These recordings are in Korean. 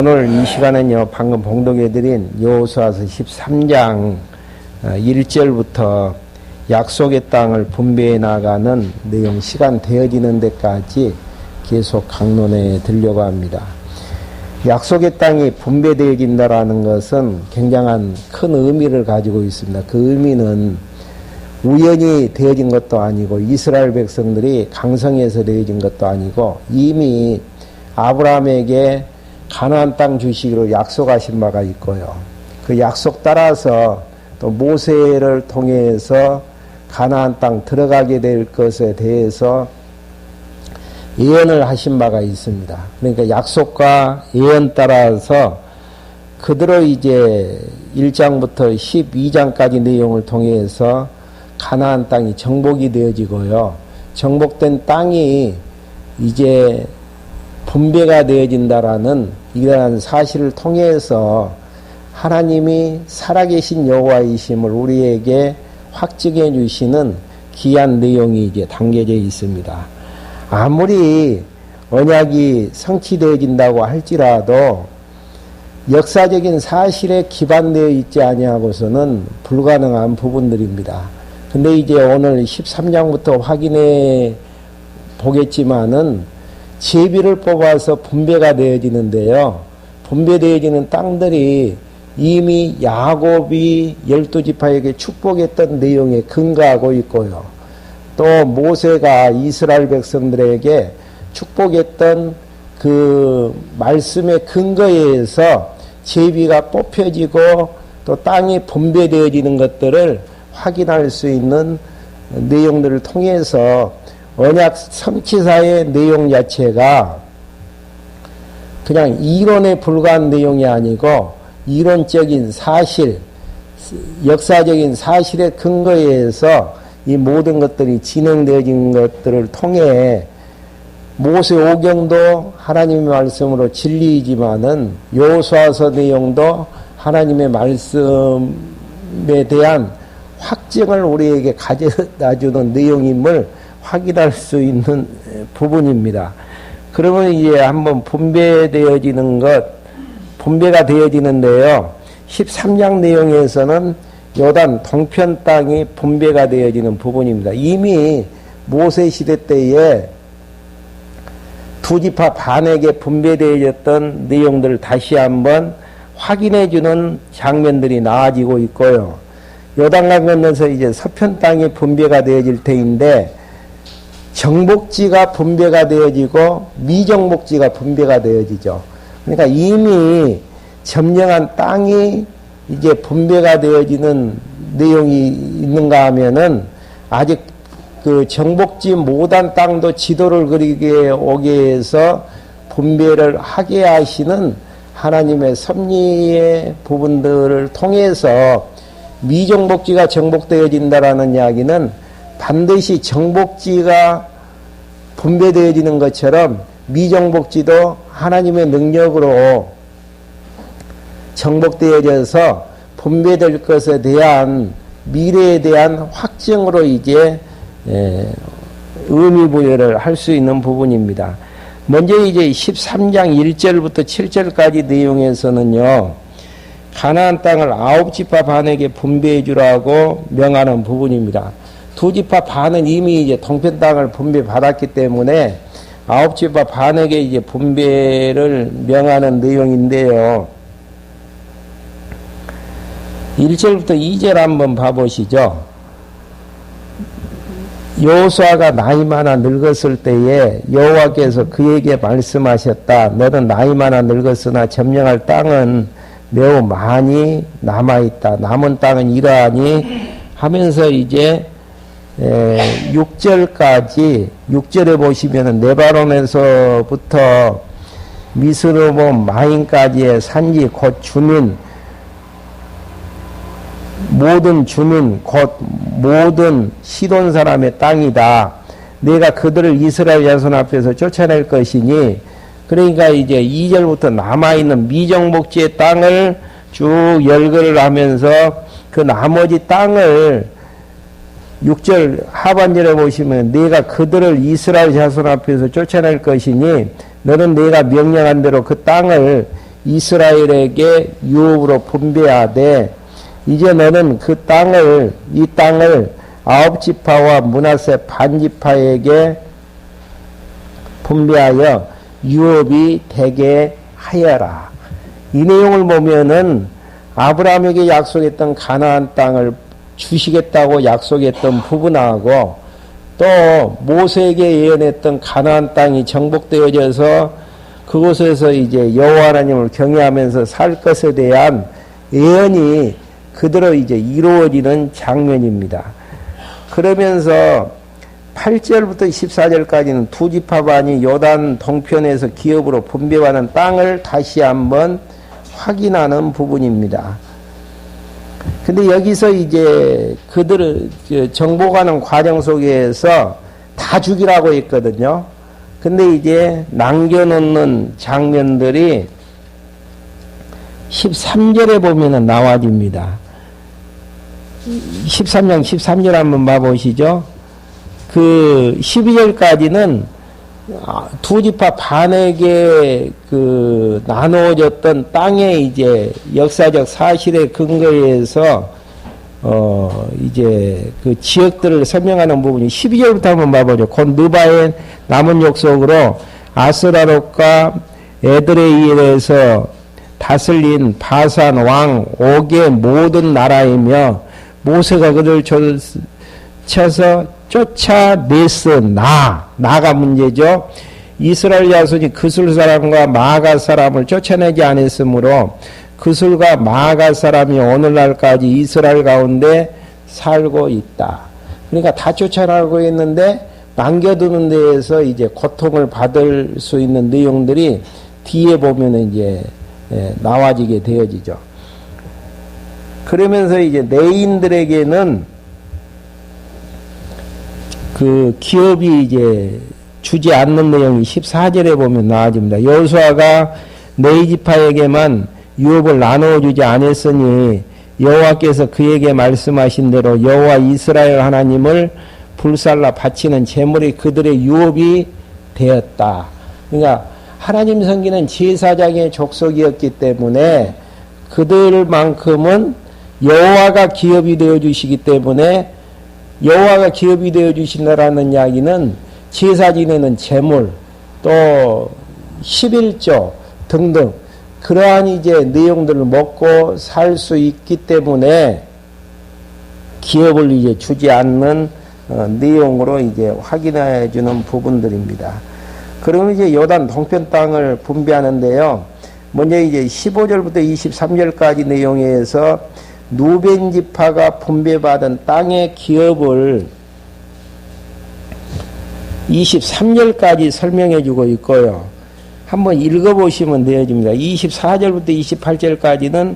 오늘 이 시간은요, 방금 봉독해드린 여호수아서 13장 1절부터 약속의 땅을 분배해 나가는 내용, 시간 되어지는 데까지 계속 강론해 드리려고 합니다. 약속의 땅이 분배되어진다라는 것은 굉장한 큰 의미를 가지고 있습니다. 그 의미는 우연히 되어진 것도 아니고 이스라엘 백성들이 강성해서 되어진 것도 아니고 이미 아브라함에게 가나안 땅 주시기로 약속하신 바가 있고요. 그 약속 따라서 또 모세를 통해서 가나안 땅 들어가게 될 것에 대해서 예언을 하신 바가 있습니다. 그러니까 약속과 예언 따라서 그대로 이제 1장부터 12장까지 내용을 통해서 가나안 땅이 정복이 되어지고요. 정복된 땅이 이제 분배가 되어진다라는 이러한 사실을 통해서 하나님이 살아계신 여호와이심을 우리에게 확증해 주시는 귀한 내용이 이제 담겨져 있습니다. 아무리 언약이 성취되어진다고 할지라도 역사적인 사실에 기반되어 있지 아니하고서는 불가능한 부분들입니다. 근데 이제 오늘 13장부터 확인해 보겠지만은 제비를 뽑아서 분배가 되어지는데요. 분배되어지는 땅들이 이미 야곱이 12지파에게 축복했던 내용에 근거하고 있고요. 또 모세가 이스라엘 백성들에게 축복했던 그 말씀의 근거에 의해서 제비가 뽑혀지고 또 땅이 분배되어지는 것들을 확인할 수 있는 내용들을 통해서 언약 성취사의 내용 자체가 그냥 이론에 불과한 내용이 아니고 이론적인 사실, 역사적인 사실의 근거에 의해서 이 모든 것들이 진행되어진 것들을 통해 모세 오경도 하나님의 말씀으로 진리이지만은 여호수아서 내용도 하나님의 말씀에 대한 확증을 우리에게 가져다주는 내용임을 확인할 수 있는 부분입니다. 그러면 이제 한번 분배되어지는 것, 분배가 되어지는데요. 13장 내용에서는 요단 동편 땅이 분배가 되어지는 부분입니다. 이미 모세 시대 때에 두 지파 반에게 분배되어졌던 내용들을 다시 한번 확인해 주는 장면들이 나아지고 있고요. 요단강 건너서 이제 서편 땅이 분배가 되어질 터인데 정복지가 분배가 되어지고 미정복지가 분배가 되어지죠. 그러니까 이미 점령한 땅이 이제 분배가 되어지는 내용이 있는가 하면은 아직 그 정복지 못한 땅도 지도를 그리게 오게 해서 분배를 하게 하시는 하나님의 섭리의 부분들을 통해서 미정복지가 정복되어진다라는 이야기는 반드시 정복지가 분배되어지는 것처럼 미정복지도 하나님의 능력으로 정복되어져서 분배될 것에 대한 미래에 대한 확증으로 이제 의미 부여를 할 수 있는 부분입니다. 먼저 이제 13장 1절부터 7절까지 내용에서는요, 가나안 땅을 9지파 반에게 분배해 주라고 명하는 부분입니다. 두 지파 반은 이미 이제 동편 땅을 분배받았기 때문에 9지파 반에게 이제 분배를 명하는 내용인데요. 1절부터 2절 한번 봐보시죠. 여호수아가 나이 많아 늙었을 때에 여호와께서 그에게 말씀하셨다. 너는 나이 많아 늙었으나 점령할 땅은 매우 많이 남아있다. 남은 땅은 이러하니 하면서 이제 6절까지 6절에 보시면은 레바논에서부터 미스르몬 마인까지의 산지 곧 주민 모든 주민 곧 모든 시돈 사람의 땅이다. 내가 그들을 이스라엘 자손 앞에서 쫓아낼 것이니, 그러니까 이제 2절부터 남아있는 미정복지의 땅을 쭉 열거를 하면서 그 나머지 땅을 6절 하반절에 보시면 내가 그들을 이스라엘 자손 앞에서 쫓아낼 것이니 너는 내가 명령한 대로 그 땅을 이스라엘에게 유업으로 분배하되 이제 너는 이 땅을 아홉 지파와 므낫세 반 지파에게 분배하여 유업이 되게 하여라. 이 내용을 보면은 아브라함에게 약속했던 가나안 땅을 주시겠다고 약속했던 부분하고 또 모세에게 예언했던 가나안 땅이 정복되어져서 그곳에서 이제 여호와 하나님을 경외하면서 살 것에 대한 예언이 그대로 이제 이루어지는 장면입니다. 그러면서 8절부터 14절까지는 두 지파반이 요단 동편에서 기업으로 분배받은 땅을 다시 한번 확인하는 부분입니다. 근데 여기서 이제 그들을 정복하는 과정 속에서 다 죽이라고 했거든요. 근데 이제 남겨놓는 장면들이 13절에 보면은 나와집니다. 13장 13절 한번 봐보시죠. 그 12절까지는 두 지파 반에게 그 나누어졌던 땅의 이제 역사적 사실에 근거해서 이제 그 지역들을 설명하는 부분이 12절부터 한번 봐보죠. 곧 느바의 남은 족속으로 아스라롯과 에드레일에서 다스린 바산 왕 옥의 모든 나라이며 모세가 그들 쳐서 쫓아냈어. 나가 문제죠. 이스라엘 자손이 그술 사람과 마가 사람을 쫓아내지 않았으므로 그술과 마가 사람이 오늘날까지 이스라엘 가운데 살고 있다. 그러니까 다 쫓아나고 있는데 남겨두는 데에서 이제 고통을 받을 수 있는 내용들이 뒤에 보면 이제 나와지게 되어지죠. 그러면서 이제 내인들에게는 그 기업이 이제 주지 않는 내용이 14절에 보면 나와집니다. 여호수아가 네 지파에게만 유업을 나누어 주지 않았으니 여호와께서 그에게 말씀하신 대로 여호와 이스라엘 하나님을 불살라 바치는 제물이 그들의 유업이 되었다. 그러니까 하나님 섬기는 제사장의 족속이었기 때문에 그들만큼은 여호와가 기업이 되어 주시기 때문에 여호와가 기업이 되어 주신다라는 이야기는 제사 지내는 제물 또 11조 등등 그러한 이제 내용들을 먹고 살 수 있기 때문에 기업을 이제 주지 않는 내용으로 이제 확인해 주는 부분들입니다. 그러면 이제 요단 동편 땅을 분배하는데요. 먼저 이제 15절부터 23절까지 내용에서 누벤 지파가 분배받은 땅의 기업을 23절까지 설명해 주고 있고요. 한번 읽어보시면 되어집니다. 24절부터 28절까지는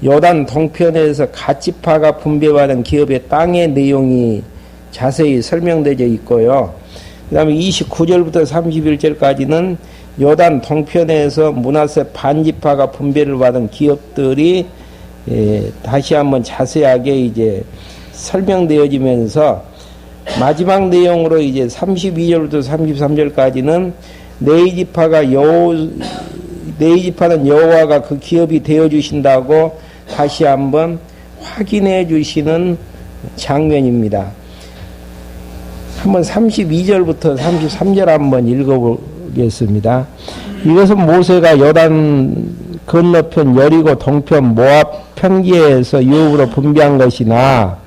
요단 동편에서 갓 지파가 분배받은 기업의 땅의 내용이 자세히 설명되어 있고요. 그 다음에 29절부터 31절까지는 요단 동편에서 므낫세 반 지파가 분배를 받은 기업들이 다시 한번 자세하게 이제 설명되어지면서 마지막 내용으로 이제 32절부터 33절까지는 네 지파는 여호와가 그 기업이 되어 주신다고 다시 한번 확인해 주시는 장면입니다. 한번 32절부터 33절 한번 읽어보겠습니다. 이것은 모세가 요단 건너편 여리고 동편 모압 편기에서 유업으로 분배한 것이나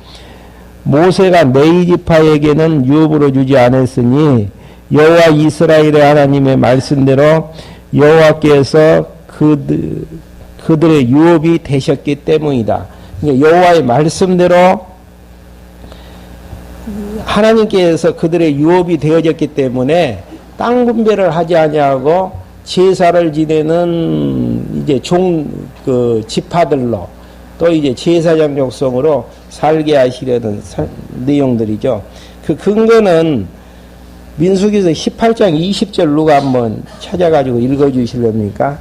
모세가 네 지파에게는 유업으로 주지 않았으니 여호와 이스라엘의 하나님의 말씀대로 여호와께서 그들의 유업이 되셨기 때문이다. 그러니까 여호와의 말씀대로 하나님께서 그들의 유업이 되어졌기 때문에 땅 분배를 하지 아니하고 제사를 지내는 이제 지파들로 또 이제 제사장 족속으로 살게 하시려는 내용들이죠. 그 근거는 민수기서 18장 20절 누가 한번 찾아가지고 읽어주실랍니까?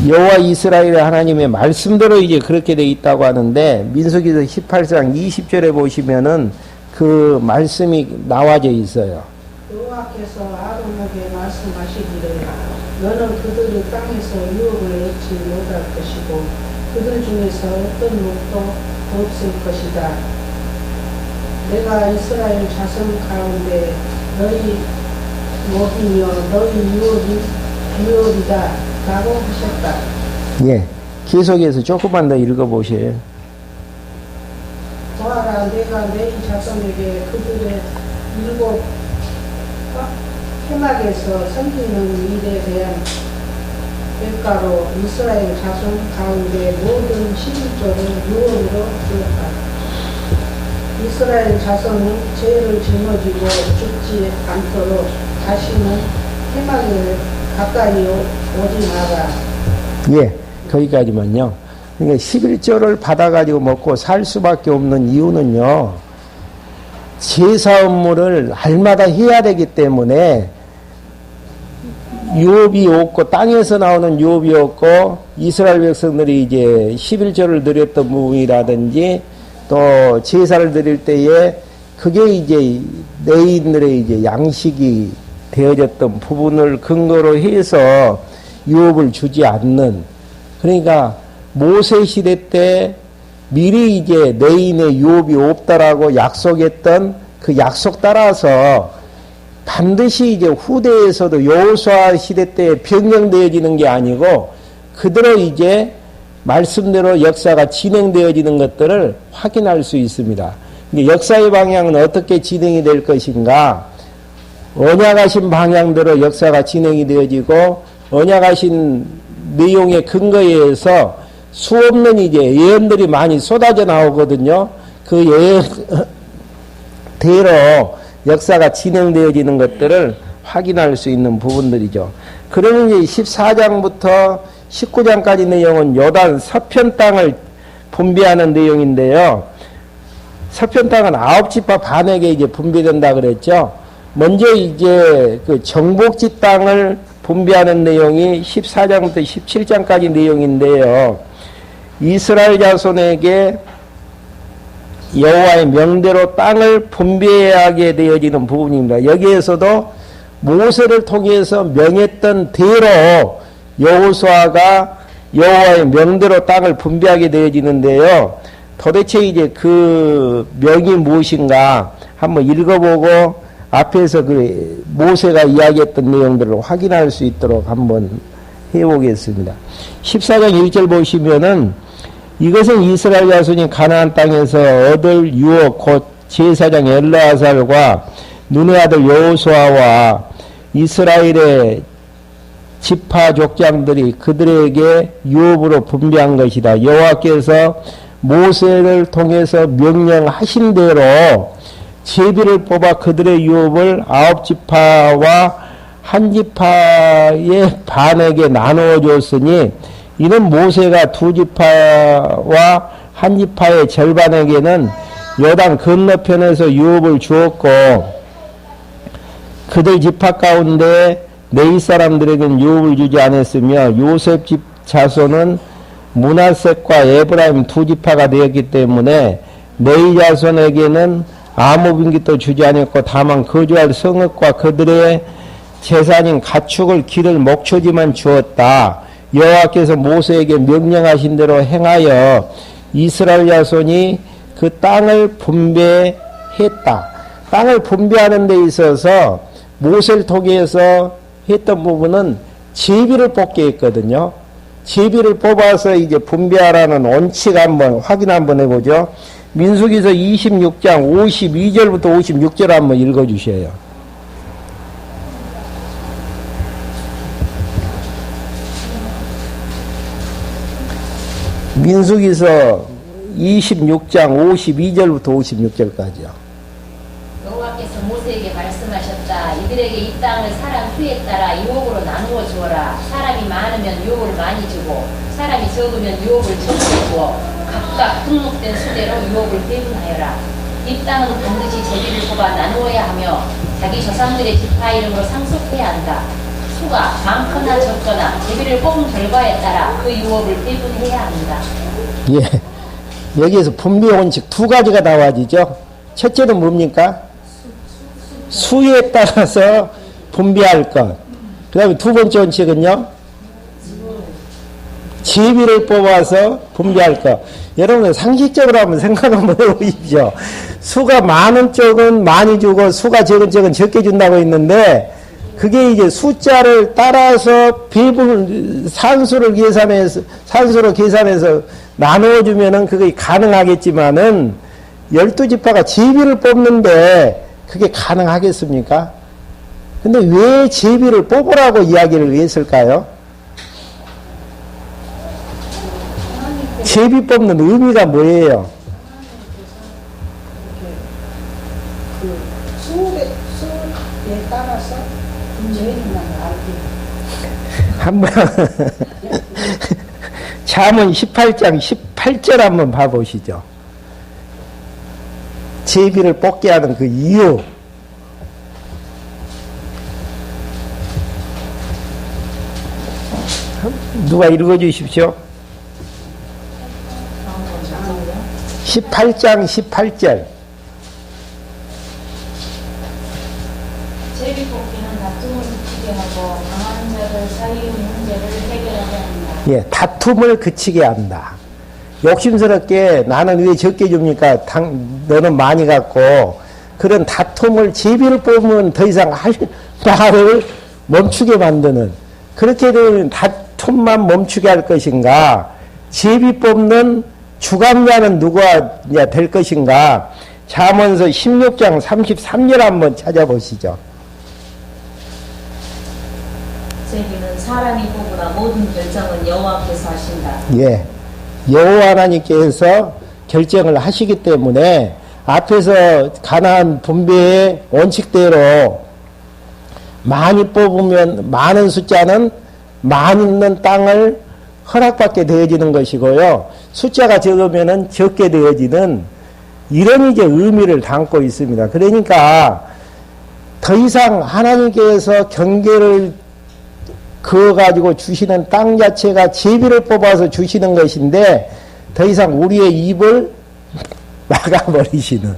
여호와 이스라엘의 하나님의 말씀대로 이제 그렇게 돼 있다고 하는데 민수기서 18장 20절에 보시면은 그 그 말씀이 나와져 있어요. 여호와께서 아론에게 말씀하시기를 너는 그들의 땅에서 유업을 얻지 못할 것이고 그들 중에서 어떤 목도 없을 것이다. 내가 이스라엘 자손 가운데 너희 목이며 너희 유업이다 라고 하셨다. 예, 계속해서 조금만 더 읽어보세요. 보아라, 내가 너희 자손에게 그들의 일곱 해막에서 섬기는 일에 대한 대가로 이스라엘 자손 가운데 모든 11조를 유업으로 주었다. 이스라엘 자손은 죄를 짊어지고 죽지 않도록 다시는 해막에 가까이 오지 마라. 예, 거기까지만요. 그러니까 11조를 받아가지고 먹고 살 수밖에 없는 이유는요, 제사 업무를 알마다 해야 되기 때문에 유업이 없고 땅에서 나오는 유업이 없고 이스라엘 백성들이 이제 11조를 드렸던 부분이라든지 또 제사를 드릴 때에 그게 이제 레위인들의 이제 양식이 되어졌던 부분을 근거로 해서 유업을 주지 않는, 그러니까 모세 시대 때 미리 이제 레위인의 유업이 없다라고 약속했던 그 약속 따라서 반드시 이제 후대에서도 여호수아 시대 때 변경되어지는 게 아니고 그대로 이제 말씀대로 역사가 진행되어지는 것들을 확인할 수 있습니다. 역사의 방향은 어떻게 진행이 될 것인가? 언약하신 방향대로 역사가 진행이 되어지고 언약하신 내용의 근거에 의해서 수없는 이제 예언들이 많이 쏟아져 나오거든요. 그 예언대로 역사가 진행되어지는 것들을 확인할 수 있는 부분들이죠. 그러면 이제 14장부터 19장까지 내용은 요단 서편 땅을 분배하는 내용인데요. 서편 땅은 9지파 반에게 이제 분배된다 그랬죠. 먼저 이제 그 정복지 땅을 분배하는 내용이 14장부터 17장까지 내용인데요. 이스라엘 자손에게 여호와의 명대로 땅을 분배하게 되어지는 부분입니다. 여기에서도 모세를 통해서 명했던 대로 여호수아가 여호와의 명대로 땅을 분배하게 되어지는데요. 도대체 이제 그 명이 무엇인가 한번 읽어보고 앞에서 그 모세가 이야기했던 내용들을 확인할 수 있도록 한번 해보겠습니다. 14장 1절 보시면은 이것은 이스라엘 자손이 가나안 땅에서 얻을 유업 곧 제사장 엘르아살과 눈의 아들 여호수아와 이스라엘의 지파 족장들이 그들에게 유업으로 분배한 것이다. 여호와께서 모세를 통해서 명령하신 대로 제비를 뽑아 그들의 유업을 9지파와 한 지파의 반에게 나누어 줬으니 이는 모세가 2지파와 한 지파의 절반에게는 요단 건너편에서 유업을 주었고 그들 지파 가운데 레위 사람들에게는 유업을 주지 않았으며 요셉 집 자손은 므낫셋과 에브라임 2지파가 되었기 때문에 레위 자손에게는 아무 빈깃도 주지 않았고 다만 거주할 성읍과 그들의 재산인 가축을 기를 목초지만 주었다. 여호와께서 모세에게 명령하신 대로 행하여 이스라엘 자손이 그 땅을 분배했다. 땅을 분배하는 데 있어서 모세를 통해서 했던 부분은 제비를 뽑게 했거든요. 제비를 뽑아서 이제 분배하라는 원칙 한번 확인 한번 해보죠. 민수기서 26장 52절부터 56절 한번 읽어주셔요. 민수기서 26장 52절부터 56절까지요. 여호와께서 모세에게 말씀하셨다. 이들에게 이 땅을 사람 수에 따라 유업으로 나누어 주어라. 사람이 많으면 유업을 많이 주고 사람이 적으면 유업을 적게 주어 각각 등록된 수대로 유업을 배분하여라. 이 땅은 반드시 제비를 뽑아 나누어야 하며 자기 조상들의 지파 이름으로 상속해야 한다. 수가 많거나 적거나 제비를 뽑은 결과에 따라 그 유업을 배분해야 합니다. 예. 여기에서 분배 원칙 두 가지가 나와지죠. 첫째는 뭡니까? 수에 따라서 분배할 것. 그 다음에 두 번째 원칙은요? 제비를 뽑아서 분배할 것. 여러분 상식적으로 한번 생각 한번 해보십시오. 수가 많은 쪽은 많이 주고 수가 적은 쪽은 적게 준다고 했는데 그게 이제 숫자를 따라서 배분 산수로 계산해서 나누어주면은 그게 가능하겠지만은 12지파가 제비를 뽑는데 그게 가능하겠습니까? 근데 왜 제비를 뽑으라고 이야기를 했을까요? 제비 뽑는 의미가 뭐예요? 수에 따라서 분배해준다는 알기. 한번 잠언 18장 18절 한번 봐보시죠. 제비를 뽑게 하는 그 이유. 누가 읽어주십시오. 18장 18절. 제비 뽑기는 다툼을 그치게 하고 강한 자들 사이의 문제를 해결하게 한다. 예, 다툼을 그치게 한다. 욕심스럽게 나는 왜 적게 줍니까? 너는 많이 갖고 그런 다툼을 제비를 뽑으면 더 이상 할 말을 멈추게 만드는 그렇게 되면 다툼만 멈추게 할 것인가? 제비 뽑는 주관자는 누가 될 것인가? 잠언서 16장 33절 한번 찾아보시죠. 제비는 사람이 뽑으나 모든 결정은 여호와께서 하신다. 예. 여호와 하나님께서 결정을 하시기 때문에 앞에서 가나안 분배의 원칙대로 많이 뽑으면 많은 숫자는 많은 땅을 허락받게 되어지는 것이고요. 숫자가 적으면은 적게 되어지는 이런 이제 의미를 담고 있습니다. 그러니까 더 이상 하나님께서 경계를 그어가지고 주시는 땅 자체가 제비를 뽑아서 주시는 것인데 더 이상 우리의 입을 막아버리시는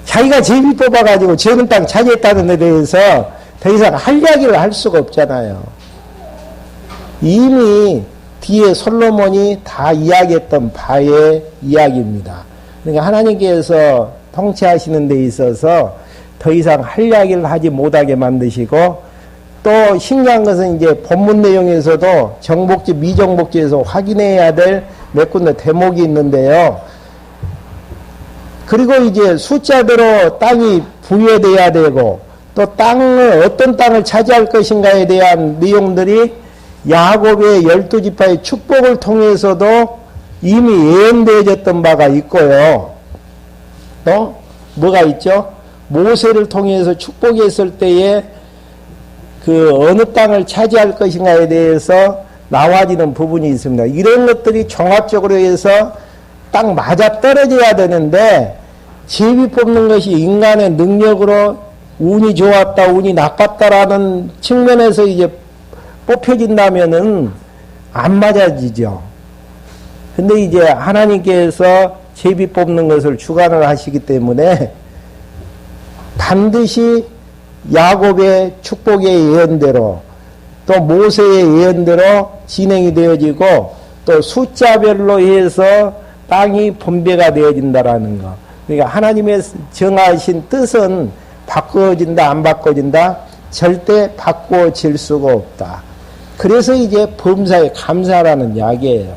자기가 제비 뽑아가지고 적은 땅 차지했다는 데 대해서 더 이상 할 이야기를 할 수가 없잖아요. 이미 뒤에 솔로몬이 다 이야기했던 바의 이야기입니다. 그러니까 하나님께서 통치하시는 데 있어서 더 이상 할 이야기를 하지 못하게 만드시고 또 신기한 것은 이제 본문 내용에서도 정복지, 미정복지에서 확인해야 될 몇 군데 대목이 있는데요. 그리고 이제 숫자대로 땅이 부여돼야 되고 또 땅을 어떤 땅을 차지할 것인가에 대한 내용들이 야곱의 12지파의 축복을 통해서도 이미 예언되어졌던 바가 있고요. 또 뭐가 있죠? 모세를 통해서 축복했을 때에 그 어느 땅을 차지할 것인가에 대해서 나와지는 부분이 있습니다. 이런 것들이 종합적으로 해서 딱 맞아 떨어져야 되는데 제비 뽑는 것이 인간의 능력으로 운이 좋았다, 운이 나빴다라는 측면에서 이제 뽑혀진다면은 안 맞아지죠. 근데 이제 하나님께서 제비 뽑는 것을 주관을 하시기 때문에 반드시 야곱의 축복의 예언대로 또 모세의 예언대로 진행이 되어지고 또 숫자별로 해서 땅이 분배가 되어진다라는 거. 그러니까 하나님의 정하신 뜻은 바꿔진다 안 바꿔진다? 절대 바꿔질 수가 없다. 그래서 이제 범사에 감사라는 이야기예요.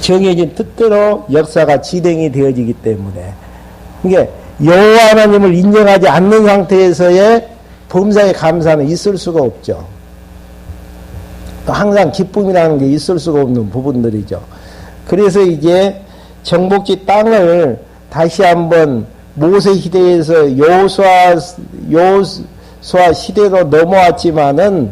정해진 뜻대로 역사가 진행이 되어지기 때문에. 그러니까 여호와 하나님을 인정하지 않는 상태에서의 범사에 감사는 있을 수가 없죠. 또 항상 기쁨이라는 게 있을 수가 없는 부분들이죠. 그래서 이제 정복지 땅을 다시 한번 모세 시대에서 여호수아 시대로 넘어왔지만은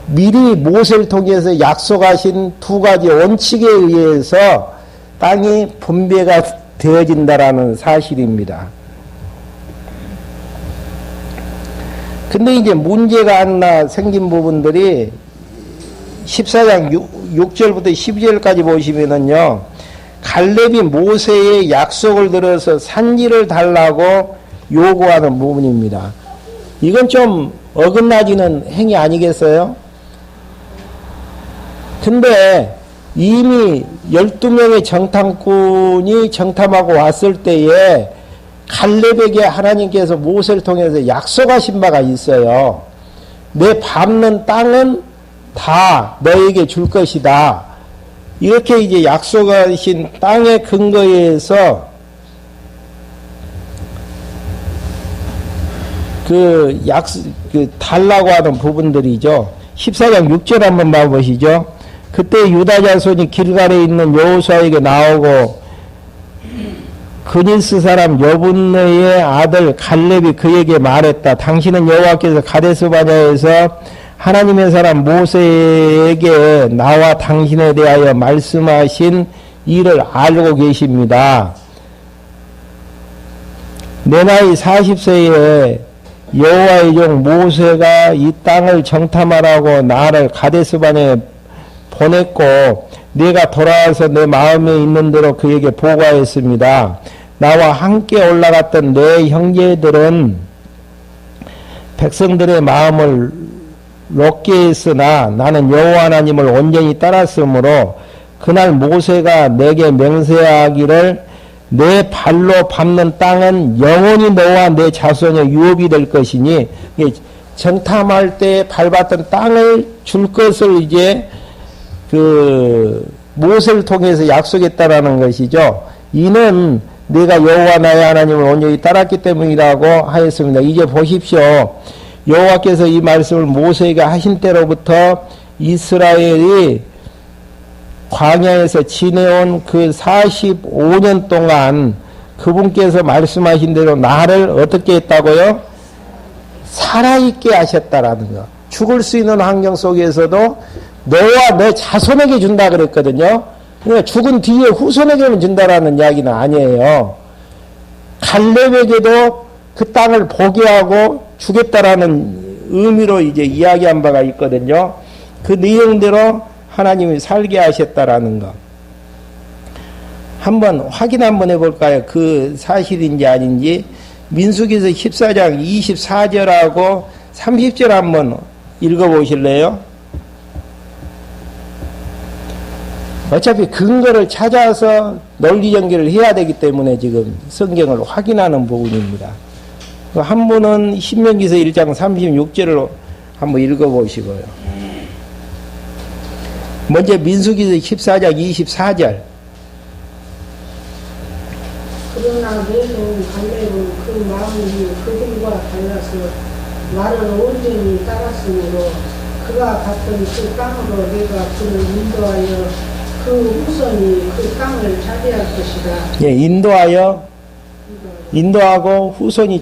미리 모세를 통해서 약속하신 두 가지 원칙에 의해서 땅이 분배가 되어진다라는 사실입니다. 근데 이제 문제가 하나 생긴 부분들이 14장 6절부터 12절까지 보시면은요, 갈렙이 모세의 약속을 들어서 산지를 달라고 요구하는 부분입니다. 이건 좀 어긋나지는 행위 아니겠어요? 근데 이미 12명의 정탐꾼이 정탐하고 왔을 때에 갈렙에게 하나님께서 모세를 통해서 약속하신 바가 있어요. 내 밟는 땅은 다 너에게 줄 것이다. 이렇게 이제 약속하신 땅의 근거에서 달라고 하는 부분들이죠. 14장 6절 한번 봐보시죠. 그때 유다 자손이 길갈에 있는 여호수아에게 나오고 그니스 사람 여분네의 아들 갈렙이 그에게 말했다. 당신은 여호와께서 가데스 바냐에서 하나님의 사람 모세에게 나와 당신에 대하여 말씀하신 일을 알고 계십니다. 내 나이 40세에 여호와의 종 모세가 이 땅을 정탐하라고 나를 가데스 바냐에 보냈고 네가 돌아와서 내 마음에 있는 대로 그에게 보고하였습니다. 나와 함께 올라갔던 내 형제들은 백성들의 마음을 높게 했으나 나는 여호와 하나님을 온전히 따랐으므로 그날 모세가 내게 맹세하기를 내 발로 밟는 땅은 영원히 너와 내 자손의 유업이 될 것이니 정탐할 때 밟았던 땅을 줄 것을 이제 모세를 통해서 약속했다라는 것이죠. 이는 내가 여호와 나의 하나님을 온전히 따랐기 때문이라고 하였습니다. 이제 보십시오. 여호와께서 이 말씀을 모세에게 하신 때로부터 이스라엘이 광야에서 지내온 그 45년 동안 그분께서 말씀하신 대로 나를 어떻게 했다고요? 살아있게 하셨다라는 거. 죽을 수 있는 환경 속에서도 너와 내 자손에게 준다 그랬거든요. 그러니까 죽은 뒤에 후손에게만 준다라는 이야기는 아니에요. 갈렙에게도 그 땅을 보게 하고 주겠다라는 의미로 이제 이야기한 바가 있거든요. 그 내용대로 하나님이 살게 하셨다라는 거. 한번 확인 한번 해볼까요? 그 사실인지 아닌지. 민수기서 14장 24절하고 30절 한번 읽어보실래요? 어차피 근거를 찾아서 논리 전개를 해야 되기 때문에 지금 성경을 확인하는 부분입니다. 한 분은 신명기서 1장 36절을 한번 읽어보시고요. 먼저 민수기서 14장 24절. 그러나 내손 갈렙은 그 마음이 그들과 달라서 나를 온전히 따랐으므로 그가 갔던 그 땅으로 내가 그를 인도하여 그 후손이 그 땅을 차지할 것이다. 예, 인도하고 후손이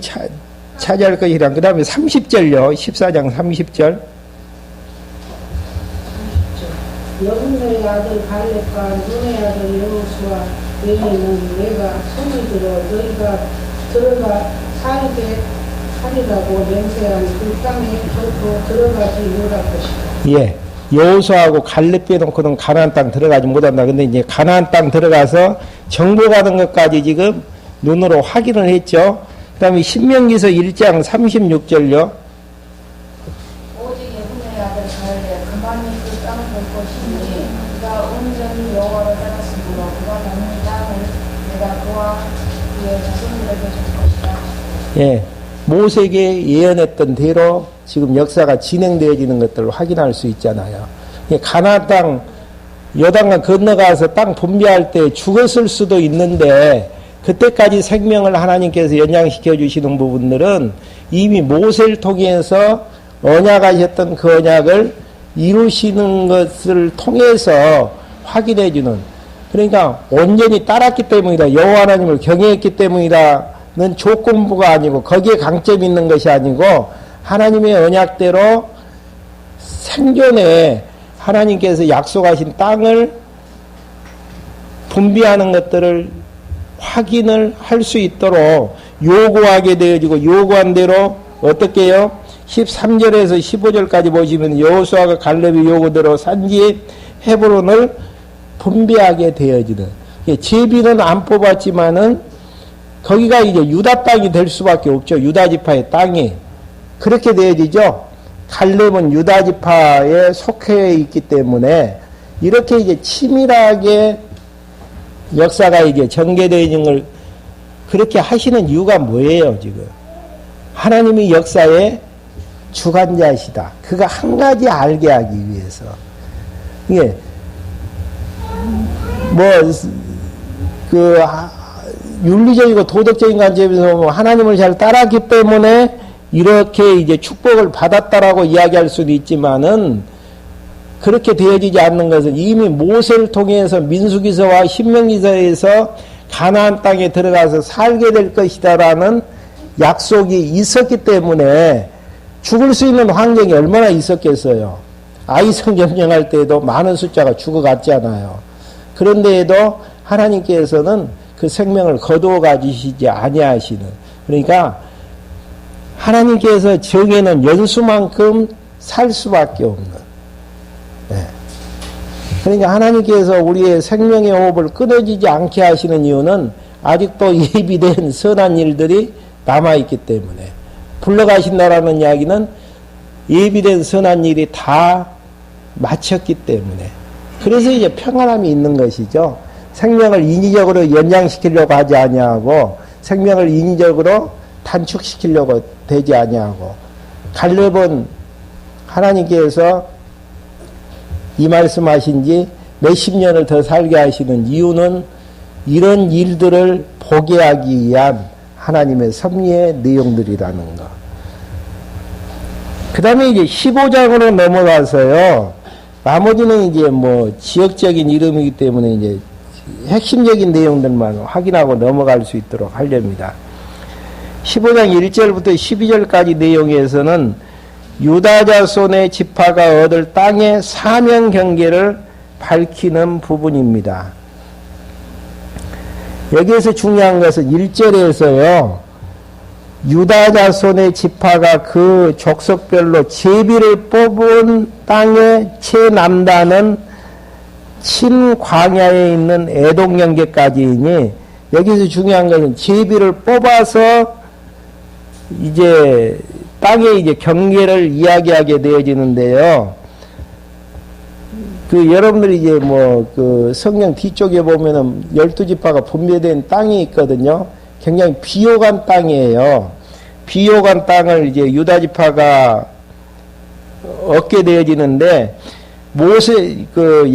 차지할 것이라. 그 다음에 30절요. 14장 30절. 여분의 아들 갈렙과 눈의 아들 여호수아 외에는 내가 손을 들어 너희가 들어가 살게 하리라고 맹세한 그 땅에 결코 들어가지 못할 것이다. 예. 여호수아하고 갈렙 빼놓고는 가나안 땅 들어가지 못한다. 근데 이제 가나안 땅 들어가서 정보 받은 것까지 지금 눈으로 확인을 했죠. 그 다음에 신명기서 1장 36절요. 오직 여분의 아들 갈렙 그만이 그 땅을 볼 것이니 그가 온전히 여호와를 따랐으므로 그가 받는 땅을 내가 그와 그의 자손들에게 줄 것이다. 예. 모세에게 예언했던 대로 지금 역사가 진행되어지는 것들을 확인할 수 있잖아요. 가나안 땅, 요단강 건너가서 땅 분배할 때 죽었을 수도 있는데 그때까지 생명을 하나님께서 연장시켜 주시는 부분들은 이미 모세를 통해서 언약하셨던 그 언약을 이루시는 것을 통해서 확인해 주는, 그러니까 온전히 따랐기 때문이다, 여호와 하나님을 경외했기 때문이다는 조건부가 아니고 거기에 강점이 있는 것이 아니고 하나님의 언약대로 생존에 하나님께서 약속하신 땅을 분배하는 것들을 확인을 할 수 있도록 요구하게 되어지고, 요구한 대로 어떻게 해요? 13절에서 15절까지 보시면 여호수아가 갈렙의 요구대로 산지 헤브론을 분배하게 되어지는, 제비는 안 뽑았지만은 거기가 이제 유다 땅이 될 수밖에 없죠. 유다 지파의 땅이. 그렇게 되어지죠. 갈렙은 유다 지파에 속해 있기 때문에 이렇게 이제 치밀하게 역사가 이제 전개되는 걸 그렇게 하시는 이유가 뭐예요, 지금? 하나님이 역사의 주관자시다. 그가 한 가지 알게 하기 위해서. 이게, 윤리적이고 도덕적인 관점에서 보면 하나님을 잘 따랐기 때문에 이렇게 이제 축복을 받았다라고 이야기할 수도 있지만은 그렇게 되어지지 않는 것은 이미 모세를 통해서 민수기서와 신명기서에서 가나안 땅에 들어가서 살게 될 것이다라는 약속이 있었기 때문에 죽을 수 있는 환경이 얼마나 있었겠어요. 아이성 전쟁할 때에도 많은 숫자가 죽어갔잖아요. 그런데에도 하나님께서는 그 생명을 거두어 가지시지 아니하시는, 그러니까 하나님께서 정해놓은 연수만큼 살 수밖에 없는. 네. 그러니까 하나님께서 우리의 생명의 호흡을 끊어지지 않게 하시는 이유는 아직도 예비된 선한 일들이 남아있기 때문에, 불러가신다라는 이야기는 예비된 선한 일이 다 마쳤기 때문에, 그래서 이제 평안함이 있는 것이죠. 생명을 인위적으로 연장시키려고 하지 아니하고 생명을 인위적으로 단축시키려고 되지 아니하고, 갈렙은 하나님께서 이 말씀하신 지 몇십 년을 더 살게 하시는 이유는 이런 일들을 보게 하기 위한 하나님의 섭리의 내용들이라는 것. 그 다음에 이제 15장으로 넘어가서요, 나머지는 이제 지역적인 이름이기 때문에 이제 핵심적인 내용들만 확인하고 넘어갈 수 있도록 하렵니다. 15장 1절부터 12절까지 내용에서는 유다 자손의 지파가 얻을 땅의 사명 경계를 밝히는 부분입니다. 여기에서 중요한 것은 1절에서요, 유다 자손의 지파가 그 족속별로 제비를 뽑은 땅의 최남단은 친광야에 있는 에돔 경계까지이니, 여기서 중요한 것은 제비를 뽑아서 이제 땅의 이제 경계를 이야기하게 되어지는데요. 여러분들이 이제 성경 뒤쪽에 보면은 12지파가 분배된 땅이 있거든요. 굉장히 비옥한 땅이에요. 비옥한 땅을 이제 유다지파가 얻게 되어지는데,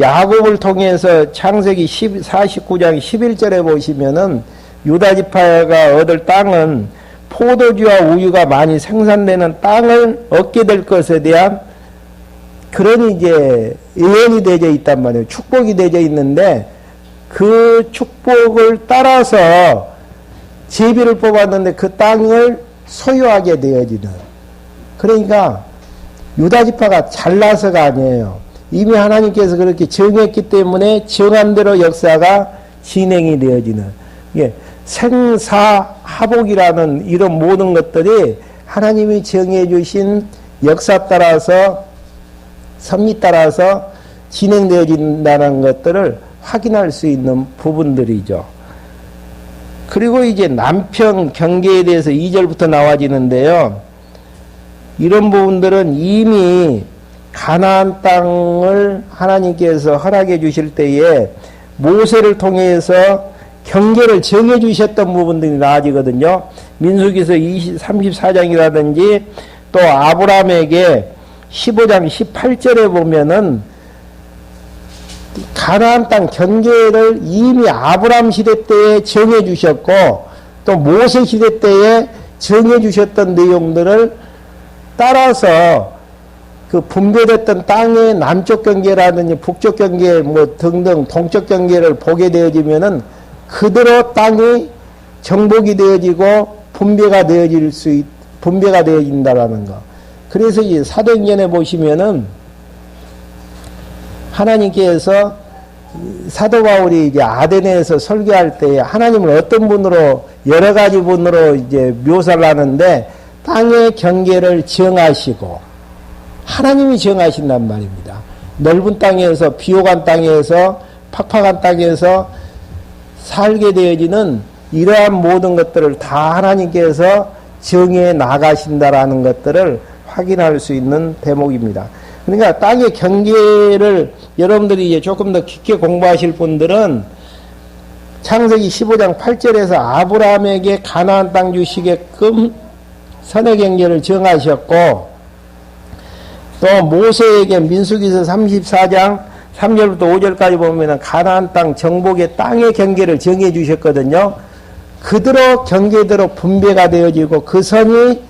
야곱을 통해서 창세기 49장 11절에 보시면은 유다지파가 얻을 땅은 포도주와 우유가 많이 생산되는 땅을 얻게 될 것에 대한 그런 이제 예언이 되어져 있단 말이에요. 축복이 되어져 있는데, 그 축복을 따라서 제비를 뽑았는데 그 땅을 소유하게 되어지는, 그러니까 유다지파가 잘나서가 아니에요. 이미 하나님께서 그렇게 정했기 때문에 정한 대로 역사가 진행이 되어지는, 생사하복이라는 이런 모든 것들이 하나님이 정해 주신 역사 따라서 섭리 따라서 진행되어진다는 것들을 확인할 수 있는 부분들이죠. 그리고 이제 남평 경계에 대해서 2절부터 나와지는데요. 이런 부분들은 이미 가나안 땅을 하나님께서 허락해 주실 때에 모세를 통해서 경계를 정해 주셨던 부분들이 나아지거든요. 민수기서 34장이라든지 또 아브라함에게 15장 18절에 보면은 가나안 땅 경계를 이미 아브라함 시대 때에 정해 주셨고, 또 모세 시대 때에 정해 주셨던 내용들을 따라서 그 분배됐던 땅의 남쪽 경계라든지 북쪽 경계 등등 동쪽 경계를 보게 되어지면은 그대로 땅이 정복이 되어지고 분배가 되어진다라는 거. 그래서 이 사도행전에 보시면은 하나님께서 사도 바울이 이제 아데네에서 설교할 때 하나님을 어떤 분으로, 여러 가지 분으로 이제 묘사를 하는데, 땅의 경계를 정하시고 하나님이 정하신단 말입니다. 넓은 땅에서, 비옥한 땅에서, 팍팍한 땅에서 살게 되어지는 이러한 모든 것들을 다 하나님께서 정해 나가신다라는 것들을 확인할 수 있는 대목입니다. 그러니까 땅의 경계를 여러분들이 이제 조금 더 깊게 공부하실 분들은 창세기 15장 8절에서 아브라함에게 가나안 땅 주시게끔 선의 경계를 정하셨고, 또 모세에게 민수기서 34장 3절부터 5절까지 보면 가나안 땅 정복의 땅의 경계를 정해 주셨거든요. 그대로 경계대로 분배가 되어지고 그 선이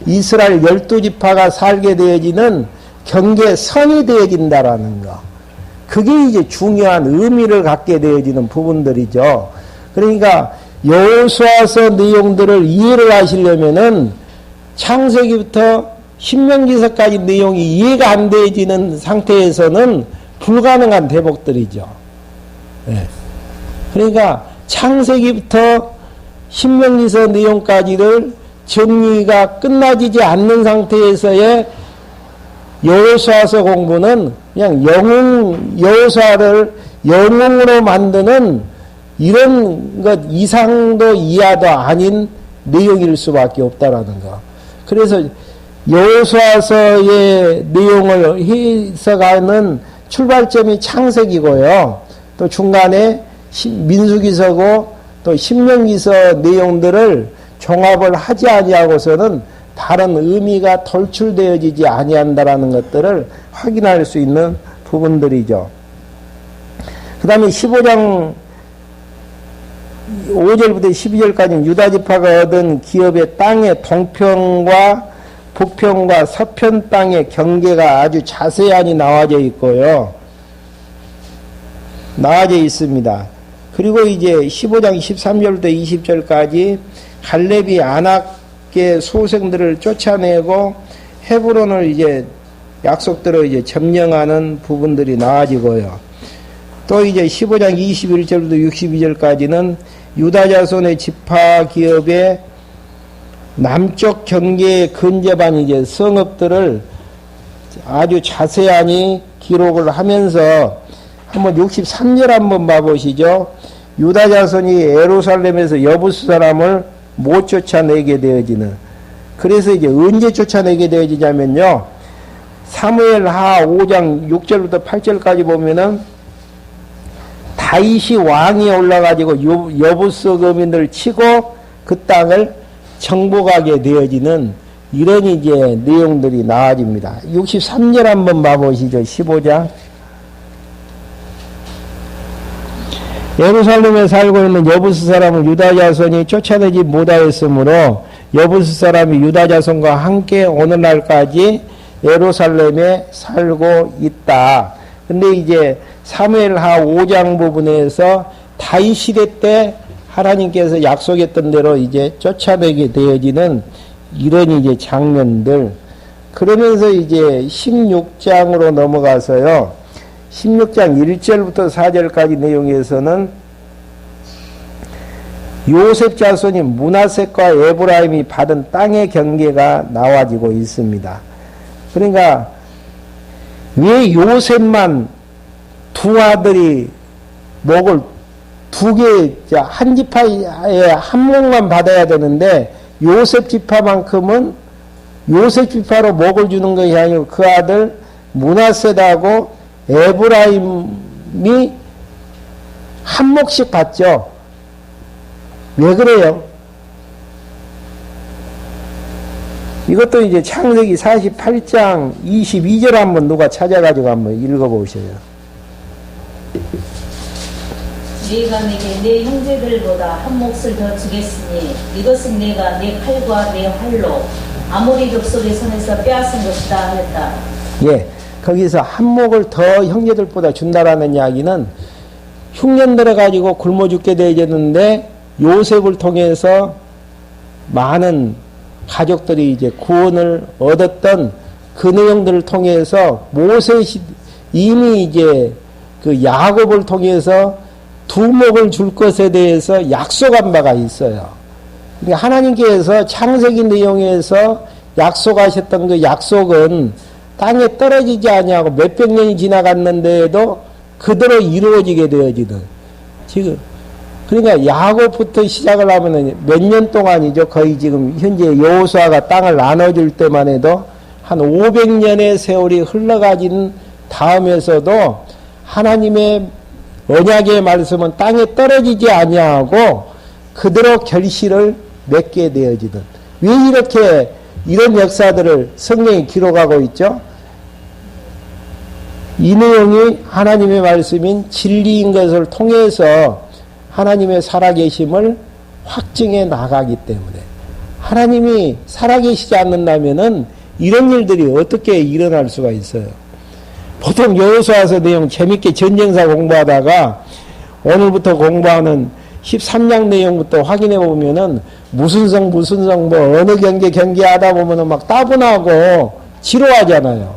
이스라엘 12지파가 살게 되어지는 경계선이 되어진다라는 거. 그게 이제 중요한 의미를 갖게 되어지는 부분들이죠. 그러니까 여호수아서 내용들을 이해를 하시려면은 창세기부터 신명기서까지 내용이 이해가 안 되어지는 상태에서는 불가능한 대목들이죠. 네. 그러니까 창세기부터 신명기서 내용까지를 정리가 끝나지지 않는 상태에서의 여호수아서 공부는 그냥 여호수아를 영웅으로 만드는 이런 것 이상도 이하도 아닌 내용일 수밖에 없다라는 거. 그래서 여호수아서의 내용을 해석하는 출발점이 창세기고요. 또 중간에 민수기서고 또 신명기서 내용들을 종합을 하지 아니하고서는 다른 의미가 돌출되어지지 아니한다라는 것들을 확인할 수 있는 부분들이죠. 그 다음에 15장 5절부터 12절까지는 유다지파가 얻은 기업의 땅의 동편과 북편과 서편 땅의 경계가 아주 자세하게 나와져 있고요. 나와져 있습니다. 그리고 이제 15장 13절부터 20절까지 갈렙이 아낙의 소생들을 쫓아내고 헤브론을 이제 약속대로 이제 점령하는 부분들이 나와지고요. 또 이제 15장 21절부터 62절까지는 유다 자손의 지파 기업의 남쪽 경계에 근접한 이제 성읍들을 아주 자세하게 기록을 하면서 한번 63절 한번 봐보시죠. 유다 자손이 예루살렘에서 여부스 사람을 못 쫓아내게 되어지는. 그래서 이제 언제 쫓아내게 되어지냐면요. 사무엘하 5장 6절부터 8절까지 보면은 다윗이 왕이 올라가지고 여부스 거민들을 치고 그 땅을 정복하게 되어지는 이런 이제 내용들이 나와집니다. 63절 한번 봐보시죠. 15장. 예루살렘에 살고 있는 여부스 사람을 유다 자손이 쫓아내지 못하였으므로 여부스 사람이 유다 자손과 함께 오늘날까지 예루살렘에 살고 있다. 근데 이제 사무엘하 5장 부분에서 다윗 시대 때 하나님께서 약속했던 대로 이제 쫓아내게 되어지는 이런 이제 장면들. 그러면서 이제 16장으로 넘어가서요. 16장 1절부터 4절까지 내용에서는 요셉 자손이 므낫세과 에브라임이 받은 땅의 경계가 나와지고 있습니다. 그러니까 왜 요셉만 두 아들이 목을 두 개, 한 지파에 한 목만 받아야 되는데 요셉 지파만큼은 요셉 지파로 목을 주는 것이 아니고 그 아들 므낫세하고 에브라임이 한 몫씩 받죠. 왜 그래요? 이것도 이제 창세기 48장 22절 한번 누가 찾아가지고 한번 읽어보셔요. 네가 내게 내 형제들보다 한 몫을 더 주겠으니 이것은 내가 내 칼과 내 활로 아모리 족속의 손에서 빼앗은 것이다 했다. 예, 거기서 한 몫을 더 형제들보다 준다라는 이야기는 흉년 들어가지고 굶어 죽게 되었는데 요셉을 통해서 많은 가족들이 이제 구원을 얻었던 그 내용들을 통해서 모세시 이미 이제 그 야곱을 통해서 두 몫을 줄 것에 대해서 약속한 바가 있어요. 그러니까 하나님께서 창세기 내용에서 약속하셨던 그 약속은 땅에 떨어지지 아니하고 몇백 년이 지나갔는데도 그대로 이루어지게 되어지는 지금 그러니까 야곱부터 시작을 하면은 몇 년 동안이죠. 거의 지금 현재 여호수아가 땅을 나눠줄 때만 해도 한 500년의 세월이 흘러가진 다음에서도 하나님의 언약의 말씀은 땅에 떨어지지 아니하고 그대로 결실을 맺게 되어지는. 왜 이렇게 이런 역사들을 성경이 기록하고 있죠? 이 내용이 하나님의 말씀인 진리인 것을 통해서 하나님의 살아계심을 확증해 나가기 때문에, 하나님이 살아계시지 않는다면은 이런 일들이 어떻게 일어날 수가 있어요? 보통 여호수아서 내용 재밌게 전쟁사 공부하다가 오늘부터 공부하는 13장 내용부터 확인해 보면은 무슨 성 뭐 어느 경계하다 보면은 막 따분하고 지루하잖아요.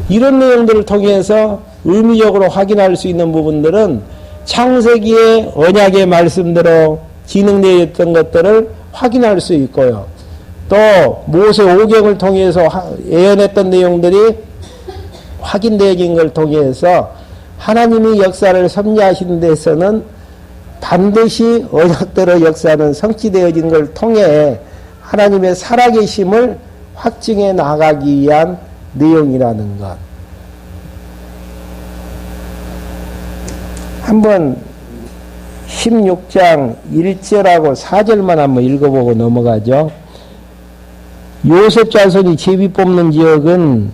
이런 내용들을 통해서 의미적으로 확인할 수 있는 부분들은 창세기의 언약의 말씀대로 진행되었던 것들을 확인할 수 있고요. 또 모세 오경을 통해서 예언했던 내용들이 확인되어진 걸 통해서 하나님이 역사를 섭리하시는 데서는 반드시 언약대로 역사는 성취되어진 걸 통해 하나님의 살아계심을 확증해 나가기 위한 내용이라는 것. 한번 16장 1절하고 4절만 한번 읽어보고 넘어가죠. 요셉 자손이 제비 뽑는 지역은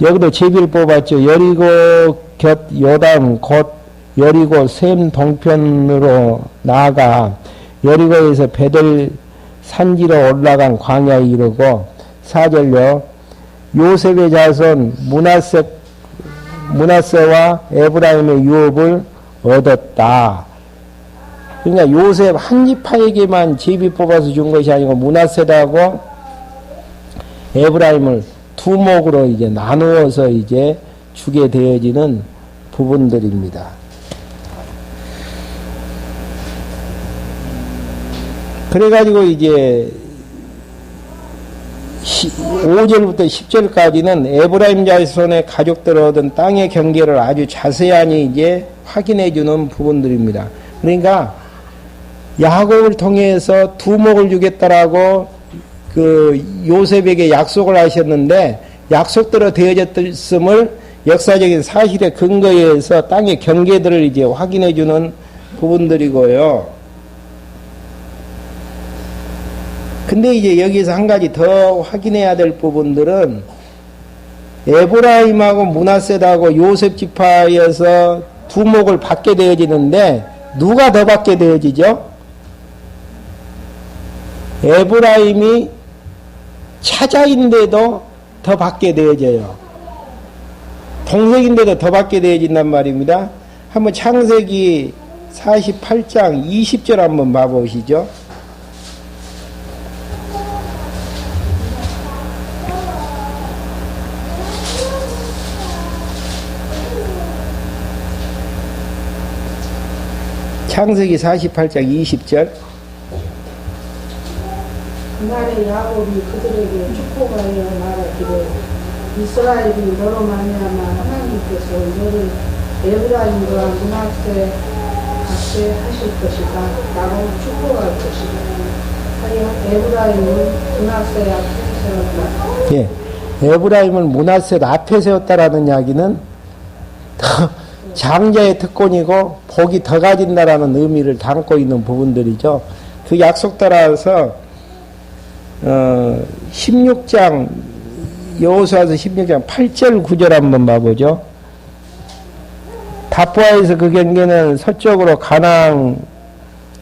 여기도 제비를 뽑았죠. 여리고 곁 요단 곧 여리고 셈 동편으로 나아가 여리고에서 베델 산지로 올라간 광야에 이르고 4절요. 요셉의 자손 므낫세와 에브라임의 유업을 얻었다. 그러니까 요셉 한 지파에게만 제비 뽑아서 준 것이 아니고 므낫세하고 에브라임을 두 목으로 이제 나누어서 이제 주게 되어지는 부분들입니다. 그래가지고 이제 5절부터 10절까지는 에브라임 자손의 가족들 얻은 땅의 경계를 아주 자세하게 이제 확인해 주는 부분들입니다. 그러니까 야곱을 통해서 두 목을 주겠다라고 그 요셉에게 약속을 하셨는데 약속대로 되어졌음을 역사적인 사실에 근거해서 땅의 경계들을 이제 확인해 주는 부분들이고요. 근데 이제 여기서 한 가지 더 확인해야 될 부분들은 에브라임하고 므낫세하고 요셉 지파에서 두 목을 받게 되어지는데 누가 더 받게 되어지죠? 에브라임이 차자인데도 더 받게 되어져요. 동생인데도 더 받게 되어진단 말입니다. 한번 창세기 48장 20절 한번 봐보시죠. 창세기 48장 20절. 그날에 야곱이 그들에게 축복하여 말하기를 이스라엘이 너로 말미암아 하나님께서 너를 에브라임과 므낫세 같이 하실 것이다 라고 축복할 것이다 하여 에브라임을 므낫세 앞에 세웠다. 예, 에브라임을 므낫세 앞에 세웠다라는 이야기는 장자의 특권이고 복이 더 가진다라는 의미를 담고 있는 부분들이죠. 그 약속 따라서 16장 여호수아서 16장 8절 9절 한번 봐보죠. 다보아에서 그 경계는 서쪽으로 가나안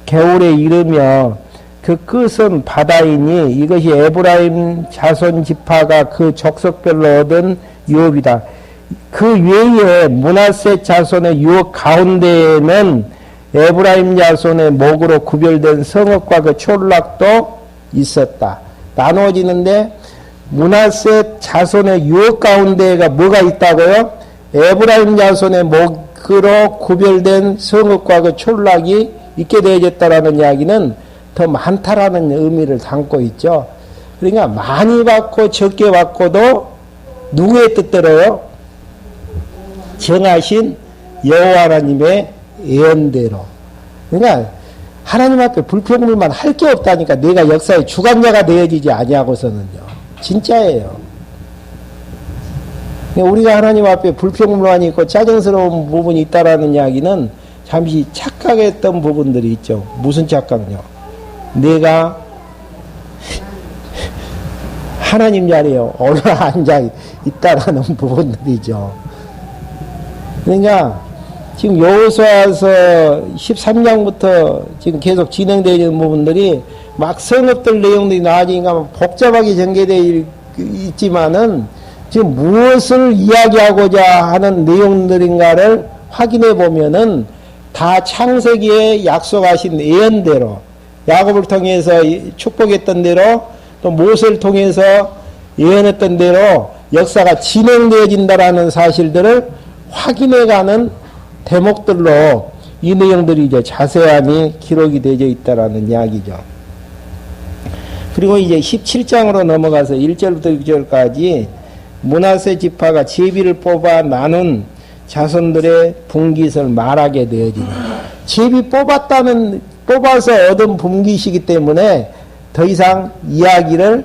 겨울에 이르며 그 끝은 바다이니 이것이 에브라임 자손 지파가 그 족속별로 얻은 유업이다. 그 외에 므낫세 자손의 유업 가운데에는 에브라임 자손의 목으로 구별된 성읍과 그 촌락도 있었다. 나누어지는데 므낫세 자손의 유업 가운데가 뭐가 있다고요? 에브라임 자손의 목으로 구별된 성읍과 그 촌락이 있게 되어졌다라는 이야기는 더 많다라는 의미를 담고 있죠. 그러니까 많이 받고 적게 받고도 누구의 뜻대로요? 정하신 여호와 하나님의 예언대로. 그러니까 하나님 앞에 불평불만 할 게 없다니까 내가 역사의 주관자가 되어지지 아니하고서는요. 진짜예요. 우리가 하나님 앞에 불평불만이 있고 짜증스러운 부분이 있다라는 이야기는 잠시 착각했던 부분들이 있죠. 무슨 착각요? 내가 하나님 자리에 올라 앉아 있다라는 부분들이죠. 그러니까 지금 여호수아서 13장부터 지금 계속 진행되어 있는 부분들이 막 성읍들 내용들이 나아지니까 복잡하게 전개되어 있지만은 지금 무엇을 이야기하고자 하는 내용들인가를 확인해 보면은 다 창세기에 약속하신 예언대로 야곱을 통해서 축복했던 대로 또 모세를 통해서 예언했던 대로 역사가 진행되어진다라는 사실들을 확인해가는 대목들로 이 내용들이 이제 자세하게 기록이 되어 있다라는 이야기죠. 그리고 이제 17장으로 넘어가서 1절부터 6절까지 므낫세 지파가 제비를 뽑아 나눈 자손들의 분깃을 말하게 되어지는 제비 뽑아서 얻은 분깃이기 때문에 더 이상 이야기를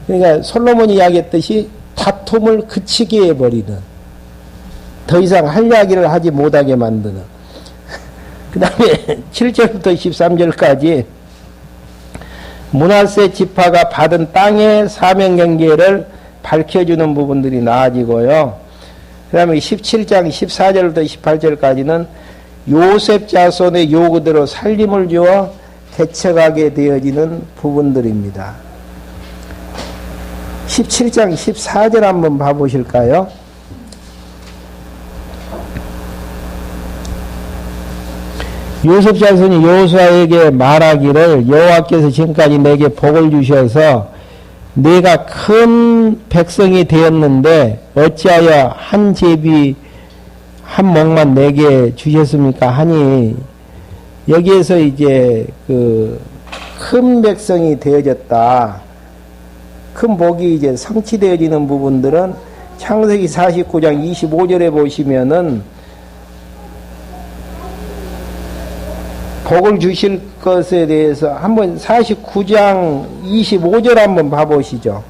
그러니까 솔로몬이 이야기했듯이 다툼을 그치게 해버리는 더 이상 할 이야기를 하지 못하게 만드는 그 다음에 7절부터 13절까지 므낫세 지파가 받은 땅의 사명경계를 밝혀주는 부분들이 나아지고요. 그 다음에 17장 14절부터 18절까지는 요셉 자손의 요구대로 살림을 주어 개척하게 되어지는 부분들입니다. 17장 14절 한번 봐보실까요? 요셉 자손이 여호수아에게 말하기를 여호와께서 지금까지 내게 복을 주셔서 내가 큰 백성이 되었는데 어찌하여 한 제비 한 몫만 내게 주셨습니까? 하니 여기에서 이제 그 큰 백성이 되어졌다. 큰 복이 이제 성취되어지는 부분들은 창세기 49장 25절에 보시면은 복을 주실 것에 대해서 한번 49장 25절 한번 봐보시죠.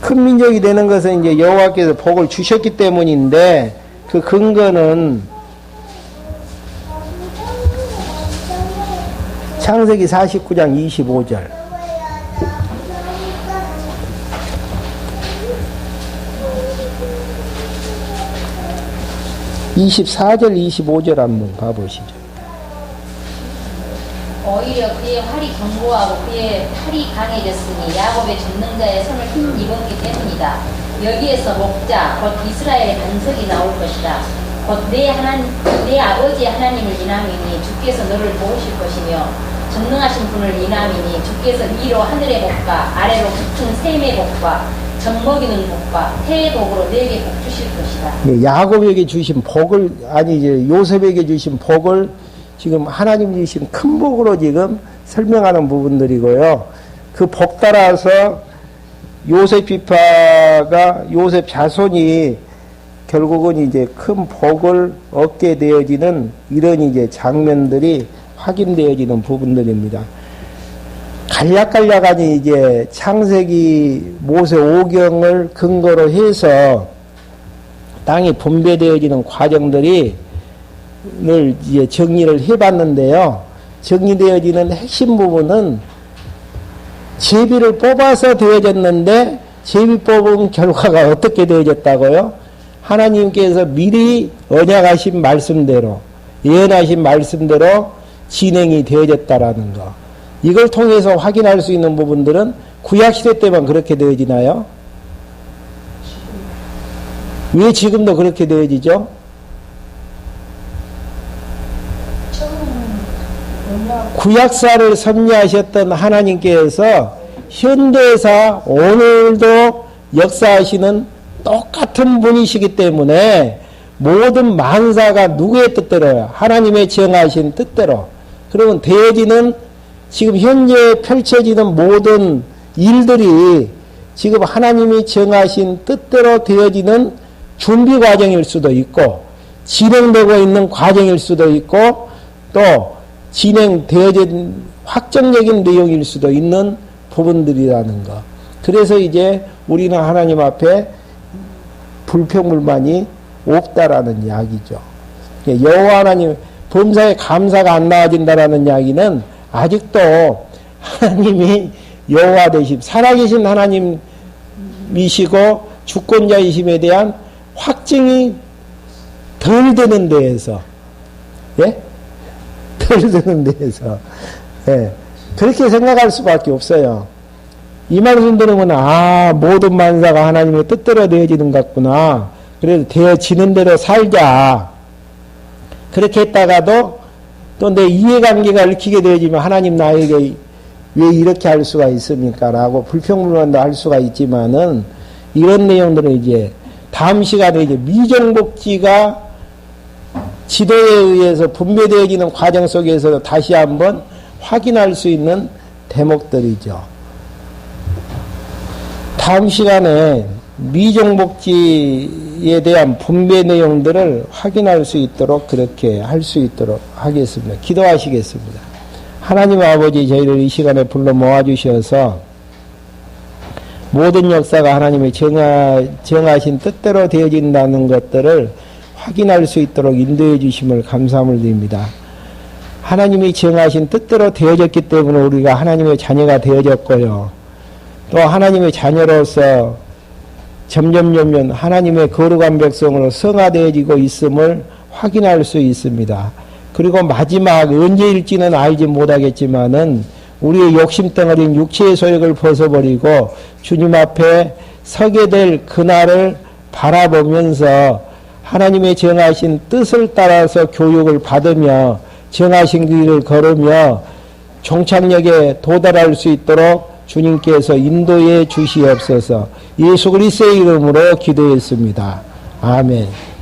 큰 민족이 되는 것은 이제 여호와께서 복을 주셨기 때문인데 그 근거는 창세기 49장 25절 24절 25절 한번 봐보시죠. 오히려 그의 활이 견고하고 그의 팔이 강해졌으니 야곱의 전능자의 손을 힘입었기 때문이다. 여기에서 목자 곧 이스라엘의 반석이 나올 것이다. 곧 내 아버지의 하나님을 인함이니 주께서 너를 도우실 것이며 전능하신 분을 인함이니 주께서 위로 하늘의 복과 아래로 깊은 샘의 복과 젖먹이는 복과 태의 복으로 내게 복 주실 것이다. 네, 야곱에게 주신 복을 아니 이제 요셉에게 주신 복을 지금 하나님 주신 큰 복으로 지금 설명하는 부분들이고요. 그 복 따라서 요셉 지파가 요셉 자손이 결국은 이제 큰 복을 얻게 되어지는 이런 이제 장면들이 확인되어지는 부분들입니다. 간략간략하니 이제 창세기 모세 5경을 근거로 해서 땅이 분배되어지는 과정들이 늘 이제 정리를 해봤는데요. 정리되어지는 핵심 부분은 제비를 뽑아서 되어졌는데 제비 뽑은 결과가 어떻게 되어졌다고요? 하나님께서 미리 언약하신 말씀대로 예언하신 말씀대로 진행이 되어졌다라는 거. 이걸 통해서 확인할 수 있는 부분들은 구약시대 때만 그렇게 되어지나요? 왜 지금도 그렇게 되어지죠? 구약사를 섭리하셨던 하나님께서 현대사 오늘도 역사하시는 똑같은 분이시기 때문에 모든 만사가 누구의 뜻대로요? 하나님의 정하신 뜻대로. 그러면 되어지는 지금 현재 펼쳐지는 모든 일들이 지금 하나님이 정하신 뜻대로 되어지는 준비 과정일 수도 있고 진행되고 있는 과정일 수도 있고 또 진행되어진 확정적인 내용일 수도 있는 부분들이라는 거. 그래서 이제 우리는 하나님 앞에 불평불만이 없다라는 이야기죠. 여호와 하나님 범사에 감사가 안 나아진다라는 이야기는 아직도 하나님이 여호와 되심, 살아계신 하나님이시고 주권자이심에 대한 확증이 덜 되는 데에서, 예? 덜 되는 데에서, 예. 그렇게 생각할 수밖에 없어요. 이 말씀 들으면, 모든 만사가 하나님의 뜻대로 되어지는 것 같구나. 그래도 되어지는 대로 살자. 그렇게 했다가도 또 내 이해관계가 얽히게 되어지면 하나님 나에게 왜 이렇게 할 수가 있습니까? 라고 불평불만도 할 수가 있지만은 이런 내용들은 이제 다음 시간에 이제 미정복지가 지도에 의해서 분배되어지는 과정 속에서 다시 한번 확인할 수 있는 대목들이죠. 다음 시간에 미정복지에 대한 분배 내용들을 확인할 수 있도록 그렇게 할 수 있도록 하겠습니다. 기도하시겠습니다. 하나님 아버지, 저희를 이 시간에 불러 모아주셔서 모든 역사가 하나님의 정하신 뜻대로 되어진다는 것들을 확인할 수 있도록 인도해 주심을 감사함을 드립니다. 하나님이 정하신 뜻대로 되어졌기 때문에 우리가 하나님의 자녀가 되어졌고요. 또 하나님의 자녀로서 점점 하나님의 거룩한 백성으로 성화되어지고 있음을 확인할 수 있습니다. 그리고 마지막 언제일지는 알지 못하겠지만은 우리의 욕심덩어리인 육체의 소욕을 벗어버리고 주님 앞에 서게 될 그날을 바라보면서 하나님의 정하신 뜻을 따라서 교육을 받으며 정하신 길을 걸으며 종착역에 도달할 수 있도록 주님께서 인도해 주시옵소서. 예수 그리스도의 이름으로 기도했습니다. 아멘.